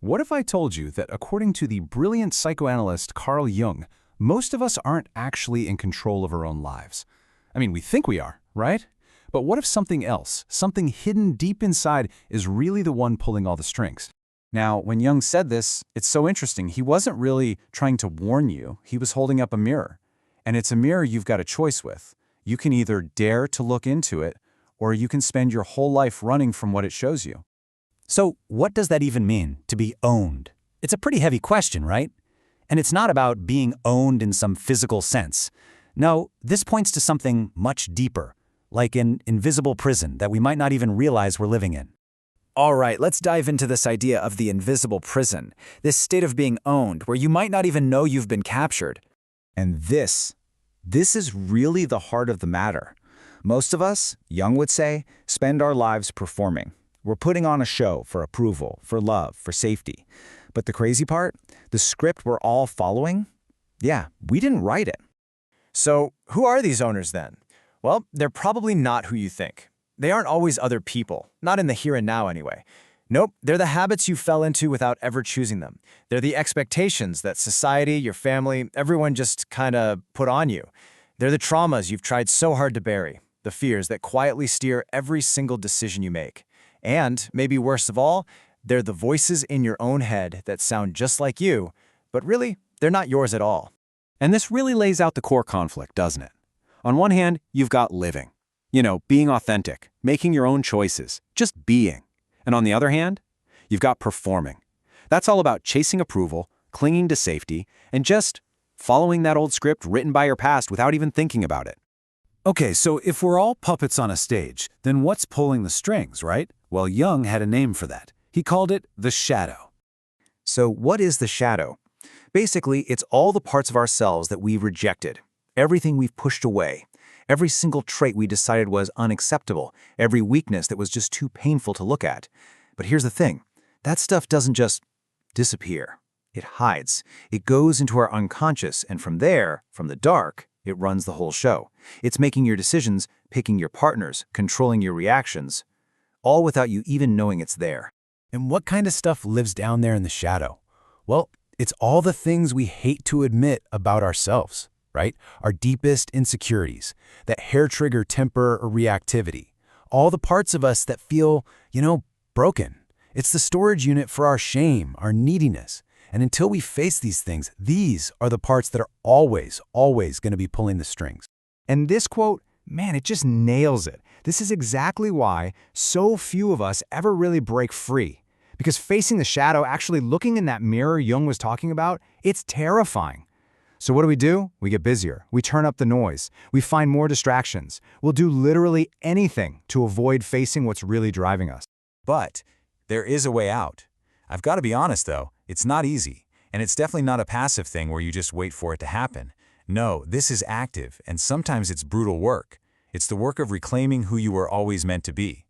What if I told you that according to the brilliant psychoanalyst Carl Jung, most of us aren't actually in control of our own lives? I mean, we think we are, right? But what if something else, something hidden deep inside, is really the one pulling all the strings? Now, when Jung said this, it's so interesting. He wasn't really trying to warn you. He was holding up a mirror. And it's a mirror you've got a choice with. You can either dare to look into it, or you can spend your whole life running from what it shows you. So what does that even mean, to be owned? It's a pretty heavy question, right? And it's not about being owned in some physical sense. No, this points to something much deeper, like an invisible prison that we might not even realize we're living in. All right, let's dive into this idea of the invisible prison, this state of being owned where you might not even know you've been captured. And this is really the heart of the matter. Most of us, Jung would say, spend our lives performing. We're putting on a show for approval, for love, for safety. But the crazy part, the script we're all following, yeah, we didn't write it. So who are these owners then? Well, they're probably not who you think. They aren't always other people, not in the here and now anyway. Nope, they're the habits you fell into without ever choosing them. They're the expectations that society, your family, everyone just kinda put on you. They're the traumas you've tried so hard to bury, the fears that quietly steer every single decision you make. And, maybe worst of all, they're the voices in your own head that sound just like you, but really, they're not yours at all. And this really lays out the core conflict, doesn't it? On one hand, you've got living. Being authentic, making your own choices, just being. And on the other hand, you've got performing. That's all about chasing approval, clinging to safety, and just following that old script written by your past without even thinking about it. Okay, so if we're all puppets on a stage, then what's pulling the strings, right? Well, Jung had a name for that. He called it the shadow. So what is the shadow? Basically, it's all the parts of ourselves that we've rejected, everything we've pushed away, every single trait we decided was unacceptable, every weakness that was just too painful to look at. But here's the thing, that stuff doesn't just disappear. It hides. It goes into our unconscious, and from there, from the dark, it runs the whole show. It's making your decisions, picking your partners, controlling your reactions, all without you even knowing it's there. And what kind of stuff lives down there in the shadow? Well, it's all the things we hate to admit about ourselves, right? Our deepest insecurities, that hair-trigger temper or reactivity, all the parts of us that feel, broken. It's the storage unit for our shame, our neediness. And until we face these things, these are the parts that are always going to be pulling the strings. And this quote, man, it just nails it. This is exactly why so few of us ever really break free. Because facing the shadow, actually looking in that mirror Jung was talking about, it's terrifying. So what do? We get busier. We turn up the noise. We find more distractions. We'll do literally anything to avoid facing what's really driving us. But there is a way out. I've got to be honest, though, it's not easy. And it's definitely not a passive thing where you just wait for it to happen. No, this is active, and sometimes it's brutal work. It's the work of reclaiming who you were always meant to be.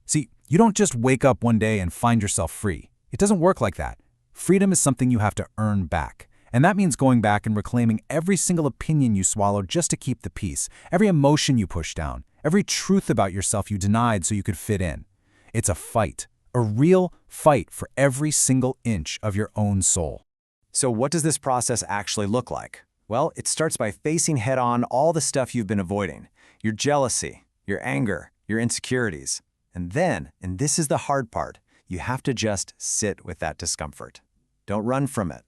See, you don't just wake up one day and find yourself free. It doesn't work like that. Freedom is something you have to earn back. And that means going back and reclaiming every single opinion you swallowed just to keep the peace, every emotion you pushed down, every truth about yourself you denied so you could fit in. It's a fight, a real fight for every single inch of your own soul. So what does this process actually look like? Well, it starts by facing head-on all the stuff you've been avoiding, your jealousy, your anger, your insecurities. And then, and this is the hard part, you have to just sit with that discomfort. Don't run from it.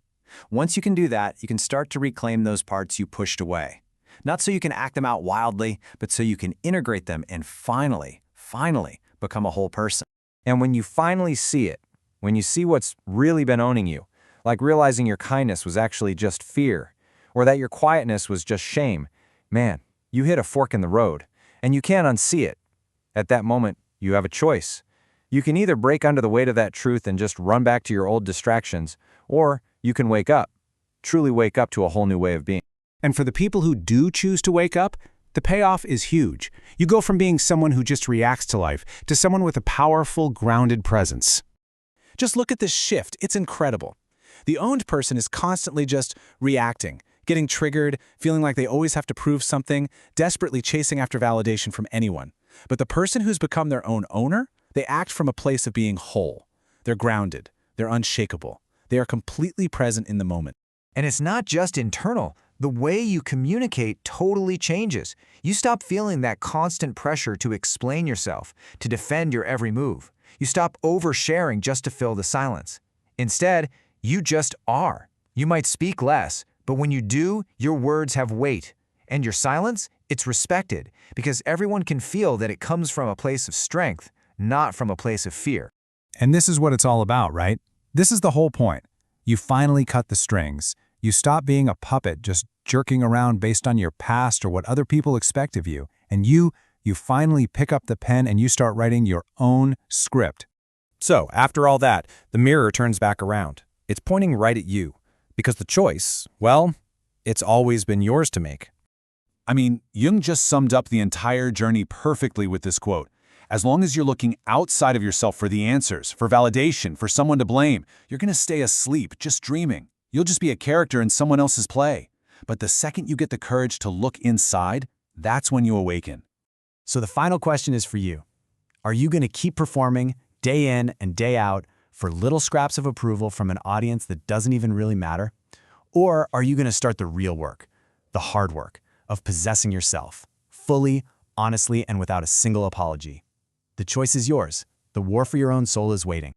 Once you can do that, you can start to reclaim those parts you pushed away. Not so you can act them out wildly, but so you can integrate them and finally become a whole person. And when you finally see it, when you see what's really been owning you, like realizing your kindness was actually just fear, or that your quietness was just shame, man, you hit a fork in the road, and you can't unsee it. At that moment, you have a choice. You can either break under the weight of that truth and just run back to your old distractions, or you can wake up, truly wake up to a whole new way of being. And for the people who do choose to wake up, the payoff is huge. You go from being someone who just reacts to life to someone with a powerful, grounded presence. Just look at this shift. It's incredible. The owned person is constantly just reacting, getting triggered, feeling like they always have to prove something, desperately chasing after validation from anyone. But the person who's become their own owner, they act from a place of being whole. They're grounded. They're unshakable. They are completely present in the moment. And it's not just internal. The way you communicate totally changes. You stop feeling that constant pressure to explain yourself, to defend your every move. You stop oversharing just to fill the silence. Instead, you just are. You might speak less, but when you do, your words have weight. And your silence, it's respected, because everyone can feel that it comes from a place of strength, not from a place of fear. And this is what it's all about, right? This is the whole point. You finally cut the strings. You stop being a puppet just jerking around based on your past or what other people expect of you. And you finally pick up the pen and you start writing your own script. So, after all that, the mirror turns back around. It's pointing right at you. Because the choice, well, it's always been yours to make. I mean, Jung just summed up the entire journey perfectly with this quote. As long as you're looking outside of yourself for the answers, for validation, for someone to blame, you're going to stay asleep, just dreaming. You'll just be a character in someone else's play. But the second you get the courage to look inside, that's when you awaken. So the final question is for you. Are you going to keep performing day in and day out for little scraps of approval from an audience that doesn't even really matter? Or are you going to start the real work, the hard work of possessing yourself, fully, honestly, and without a single apology? The choice is yours. The war for your own soul is waiting.